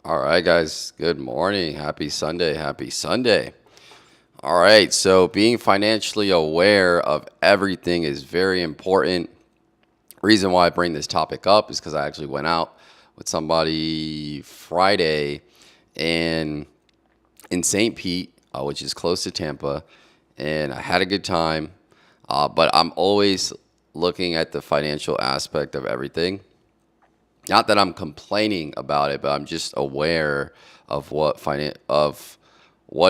All right, guys. Good morning. Happy Sunday. Happy Sunday. All right. So, being financially aware of everything is very important. Reason why I bring this topic up is because I actually went out with somebody Friday and in St. Pete, which is close to Tampa, and I had a good time. But I'm always looking at the financial aspect of everything. Not that I'm complaining about it, but I'm just aware of what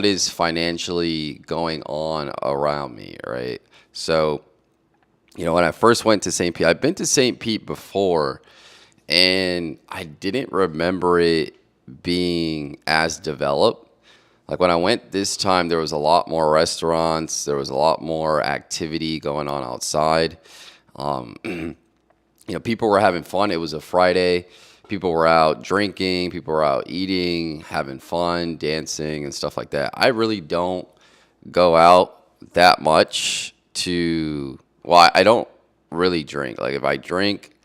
is financially going on around me, right? So, when I first went to St. Pete, I've been to St. Pete before, and I didn't remember it being as developed. Like when I went this time, there was a lot more restaurants, there was a lot more activity going on outside. People were having fun. It was a Friday. People were out drinking, people were out eating, having fun, dancing, and stuff like that. I really don't go out that much well, I don't really drink. Like if I drink,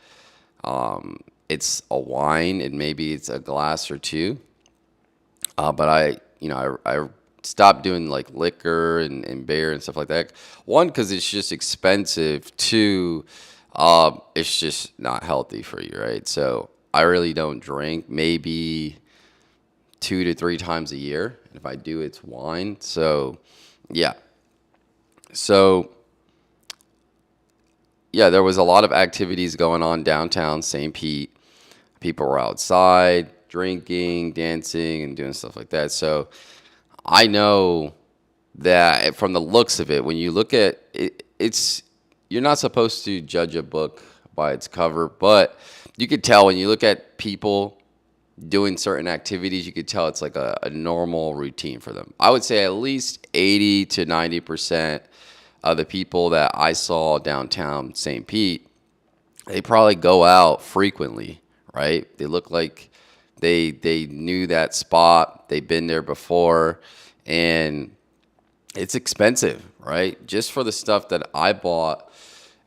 it's a wine and maybe it's a glass or two. But I stopped doing like liquor and beer and stuff like that. One, because it's just expensive. Two, it's just not healthy for you, right? So I really don't drink. Maybe 2 to 3 times a year. If I do, it's wine. So yeah. So yeah, there was a lot of activities going on downtown St. Pete. People were outside drinking, dancing, and doing stuff like that. So I know that from the looks of it, when you look at it, it's you're not supposed to judge a book by its cover, but you could tell when you look at people doing certain activities, you could tell it's like a normal routine for them. I would say at least 80 to 90% of the people that I saw downtown St. Pete, they probably go out frequently, right? They look like they knew that spot, they've been there before, and it's expensive, right? Just for the stuff that I bought,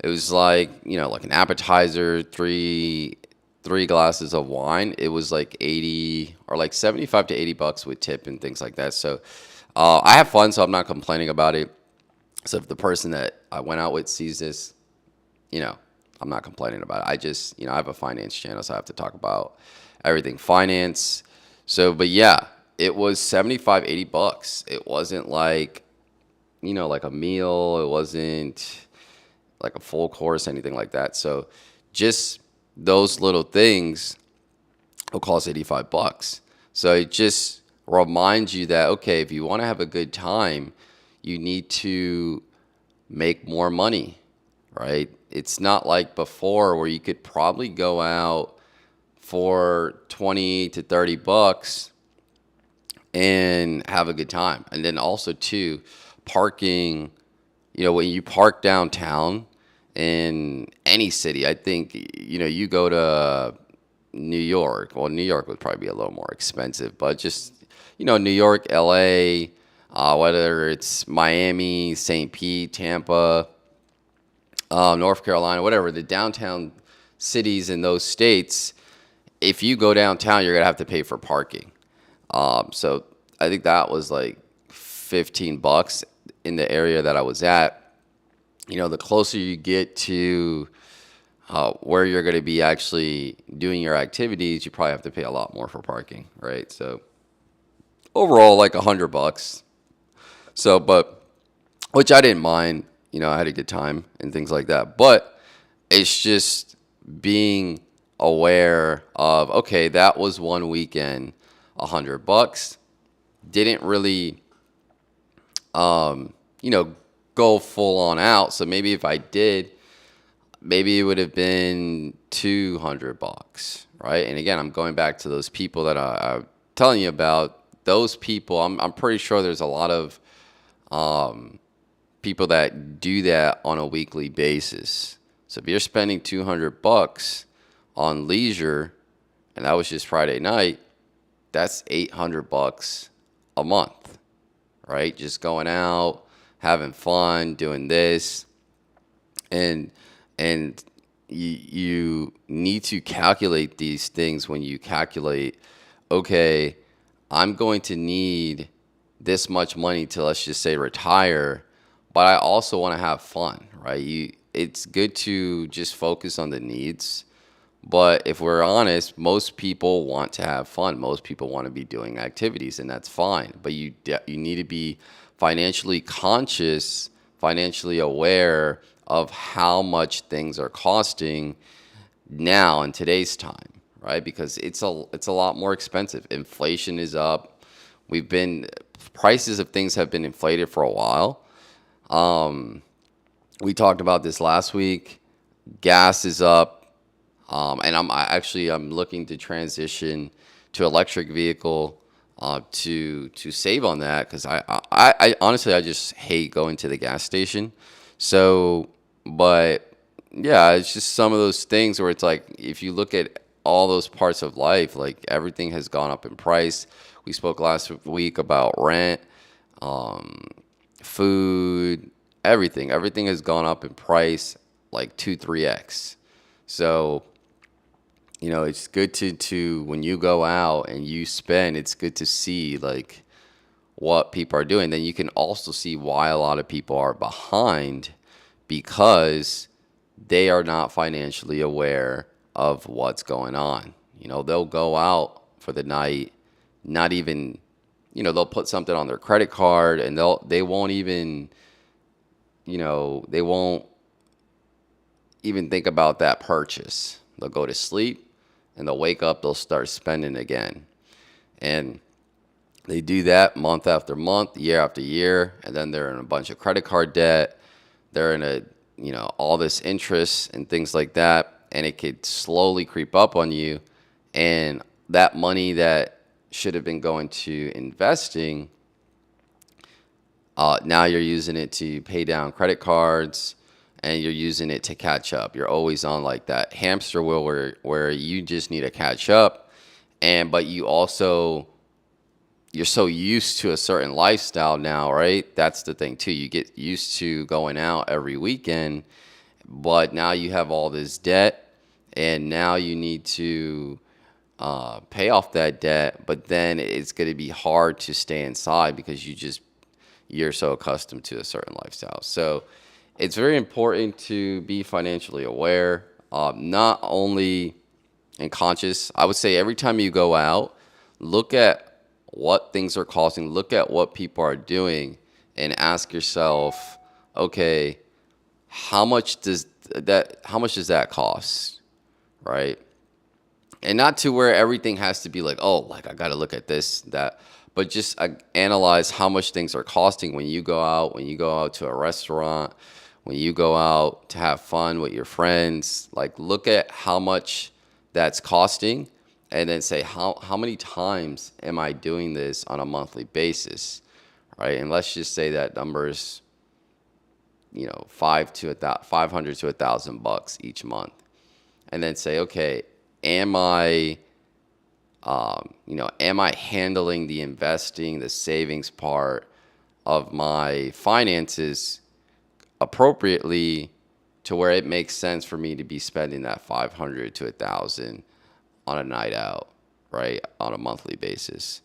it was like an appetizer, three glasses of wine. It was like 80 or like 75 to 80 bucks with tip and things like that. So I have fun, so I'm not complaining about it. So if the person that I went out with sees this, you know, I'm not complaining about it. I just, I have a finance channel, so I have to talk about everything finance. So, but yeah, it was 75, 80 bucks. It wasn't like a meal. It wasn't like a full course, anything like that. So just those little things will cost 85 bucks. So it just reminds you that, okay, if you want to have a good time, you need to make more money, right? It's not like before where you could probably go out for 20 to 30 bucks and have a good time. And then also too, parking, when you park downtown in any city, I think, you go to New York. Well, New York would probably be a little more expensive, but just, New York, LA, whether it's Miami, St. Pete, Tampa, North Carolina, whatever, the downtown cities in those states, if you go downtown, you're going to have to pay for parking. So I think that was like 15 bucks in the area that I was at. The closer you get to where you're going to be actually doing your activities, you probably have to pay a lot more for parking, right? So overall, like 100 bucks. So, but which I didn't mind. I had a good time and things like that. But it's just being aware of, okay, that was one weekend, 100 bucks. Didn't really, um, you know, go full on out. So maybe if I did, maybe it would have been 200 bucks, right? And again, I'm going back to those people that I'm telling you about. Those people, I'm pretty sure there's a lot of people that do that on a weekly basis. So if you're spending 200 bucks on leisure, and that was just Friday night, that's 800 bucks a month, right? Just going out, having fun, doing this, and you need to calculate these things when you calculate, okay, I'm going to need this much money to, let's just say, retire, but I also want to have fun, right? It's good to just focus on the needs. But if we're honest, most people want to have fun. Most people want to be doing activities, and that's fine. But you need to be financially conscious, financially aware of how much things are costing now in today's time, right? Because it's a lot more expensive. Inflation is up. We've been Prices of things have been inflated for a while. We talked about this last week. Gas is up, and I'm looking to transition to electric vehicle to save on that because I honestly I just hate going to the gas station. So, but yeah, it's just some of those things where it's like if you look at all those parts of life, like everything has gone up in price. We spoke last week about rent, food, everything. Everything has gone up in price like 2, 3x. So, it's good to when you go out and you spend, it's good to see like what people are doing. Then you can also see why a lot of people are behind because they are not financially aware of what's going on. They'll go out for the night, not even, they'll put something on their credit card and they won't even, they won't even think about that purchase. They'll go to sleep and they'll wake up, they'll start spending again. And they do that month after month, year after year, and then they're in a bunch of credit card debt. They're in all this interest and things like that, and it could slowly creep up on you. And that money that should have been going to investing, now you're using it to pay down credit cards, and you're using it to catch up. You're always on like that hamster wheel where you just need to catch up, but you're so used to a certain lifestyle now, right? That's the thing too. You get used to going out every weekend, but now you have all this debt, and now you need to pay off that debt. But then it's going to be hard to stay inside because you're so accustomed to a certain lifestyle. So it's very important to be financially aware, not only and conscious. I would say every time you go out, look at what things are costing, look at what people are doing, and ask yourself, okay, how much does that cost, right? And not to where everything has to be like, oh, like I got to look at this, that, but just analyze how much things are costing when you go out to a restaurant, when you go out to have fun with your friends. Like, look at how much that's costing, and then say how many times am I doing this on a monthly basis, right? And let's just say that number is, $500 to $1,000 each month, and then say, okay, am I handling the investing, the savings part of my finances appropriately to where it makes sense for me to be spending that 500 to 1,000 on a night out, right, on a monthly basis.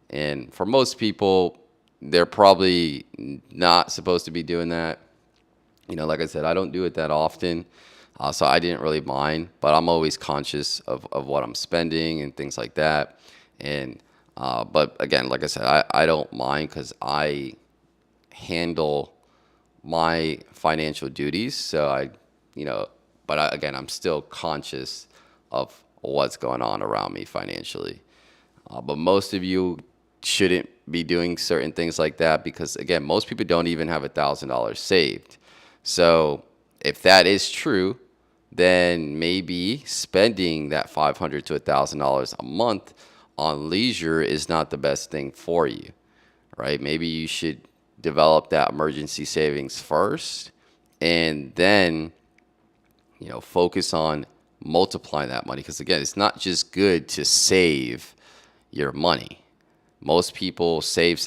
And for most people, they're probably not supposed to be doing that. Like I said, I don't do it that often, so I didn't really mind, but I'm always conscious of what I'm spending and things like that. And but again, like I said, I don't mind because I handle my financial duties. So again, I'm still conscious of what's going on around me financially. But most of you shouldn't be doing certain things like that because, again, most people don't even have $1,000 saved. So if that is true, then maybe spending that $500 to $1,000 a month on leisure is not the best thing for you, right? Maybe you should develop that emergency savings first, and then focus on multiplying that money. Because again, it's not just good to save your money. Most people save.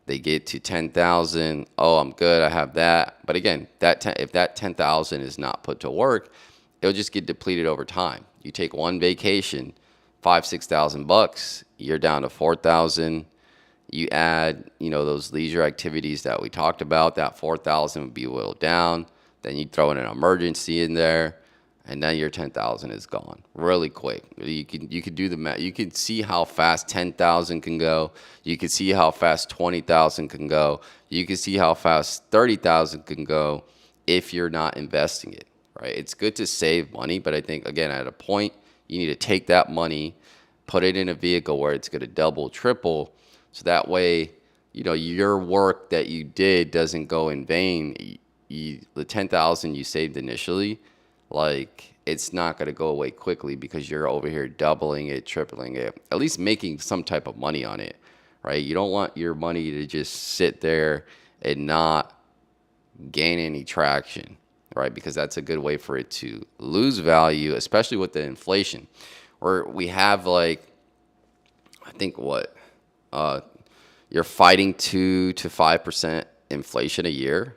They get to 10,000. Oh, I'm good. I have that. But again, if that 10,000 is not put to work, it'll just get depleted over time. You take one vacation, $5,000-6,000, you're down to 4,000. You add, those leisure activities that we talked about, that 4,000 would be whittled down. Then you throw in an emergency in there, and then your 10,000 is gone really quick. You could do the math. You could see how fast 10,000 can go. You could see how fast 20,000 can go. You can see how fast 30,000 can go if you're not investing it, right? It's good to save money, but I think again at a point you need to take that money, put it in a vehicle where it's going to double, triple, so that way, your work that you did doesn't go in vain. The 10,000 you saved initially, like it's not going to go away quickly because you're over here doubling it, tripling it, at least making some type of money on it, right? You don't want your money to just sit there and not gain any traction, right? Because that's a good way for it to lose value, especially with the inflation, where we have like, I think you're fighting 2 to 5% inflation a year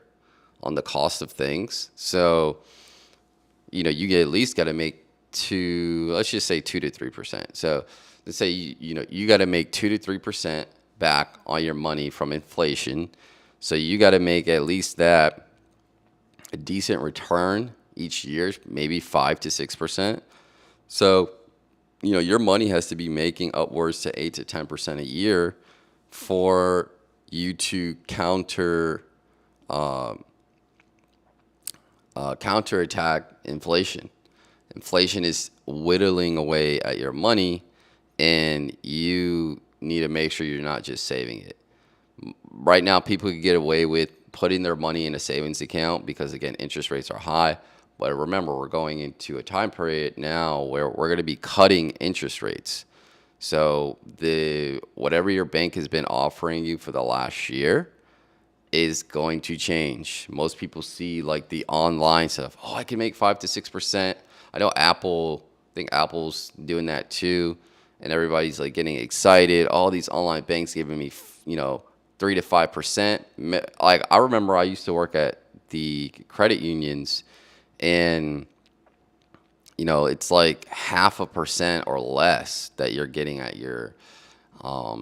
on the cost of things. So, you at least got to make let's just say 2 to 3%. So let's say, you got to make 2 to 3% back on your money from inflation. So you got to make at least that a decent return each year, maybe 5 to 6%. So, your money has to be making upwards to 8 to 10% a year for you to counterattack inflation. Inflation is whittling away at your money, and you need to make sure you're not just saving it. Right now, people can get away with putting their money in a savings account because, again, interest rates are high. But remember, we're going into a time period now where we're going to be cutting interest rates. So whatever your bank has been offering you for the last year is going to change. Most people see like the online stuff. Oh, I can make 5 to 6%. I know I think Apple's doing that too. And everybody's like getting excited. All these online banks giving me, 3 to 5%. Like I remember I used to work at the credit unions, and it's like 0.5% or less that you're getting at your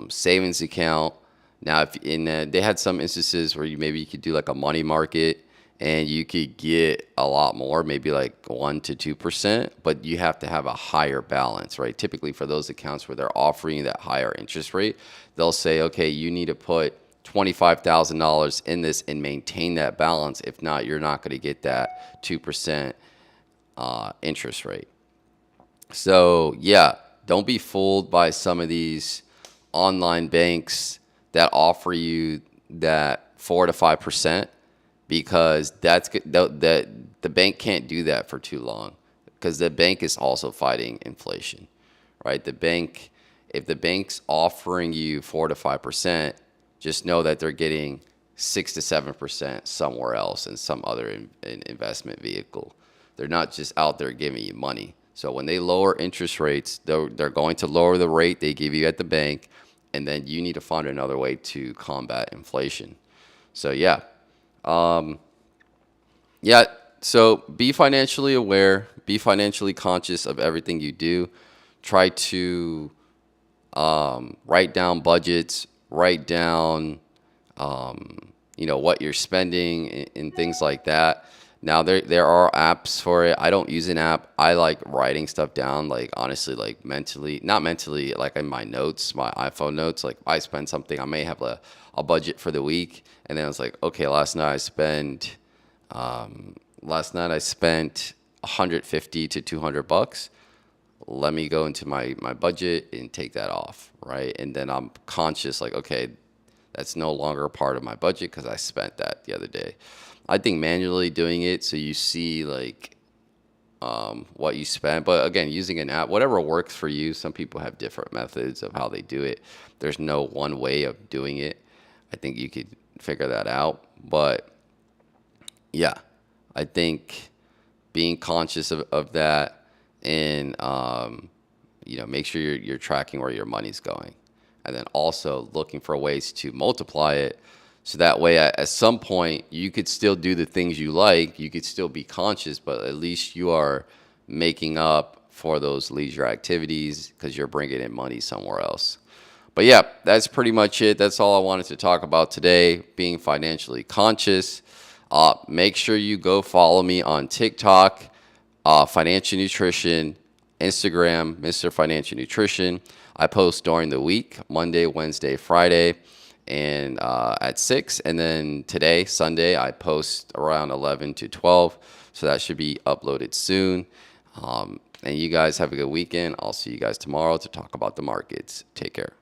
savings account. Now, if they had some instances where you could do like a money market, and you could get a lot more, maybe like 1 to 2%, but you have to have a higher balance, right? Typically, for those accounts where they're offering you that higher interest rate, they'll say, okay, you need to put $25,000 in this and maintain that balance. If not, you're not going to get that 2% interest rate. So yeah, don't be fooled by some of these online banks that offer you that 4 to 5%, because the bank can't do that for too long, because the bank is also fighting inflation, right? If the bank's offering you 4 to 5%, just know that they're getting 6 to 7% somewhere else in some other investment vehicle. They're not just out there giving you money. So when they lower interest rates, they're going to lower the rate they give you at the bank, and then you need to find another way to combat inflation. So yeah. So be financially aware, be financially conscious of everything you do. Try to write down budgets, write down what you're spending and things like that. Now there are apps for it. I don't use an app. I like writing stuff down, like honestly, like not mentally, like in my notes, my iPhone notes. Like I spend something, I may have a budget for the week, and then it's like, okay, last night I spent $150 to $200. Let me go into my budget and take that off, right? And then I'm conscious, like, okay, that's no longer a part of my budget because I spent that the other day. I think manually doing it so you see like what you spent. But again, using an app, whatever works for you. Some people have different methods of how they do it. There's no one way of doing it. I think you could figure that out. But yeah, I think being conscious of that, and make sure you're tracking where your money's going, and then also looking for ways to multiply it. So that way, at some point, you could still do the things you like. You could still be conscious, but at least you are making up for those leisure activities because you're bringing in money somewhere else. But yeah, that's pretty much it. That's all I wanted to talk about today, being financially conscious. Make sure you go follow me on TikTok, Financial Nutrition, Instagram, Mr. Financial Nutrition. I post during the week, Monday, Wednesday, Friday, and at 6. And then today, Sunday, I post around 11 to 12. So that should be uploaded soon. And you guys have a good weekend. I'll see you guys tomorrow to talk about the markets. Take care.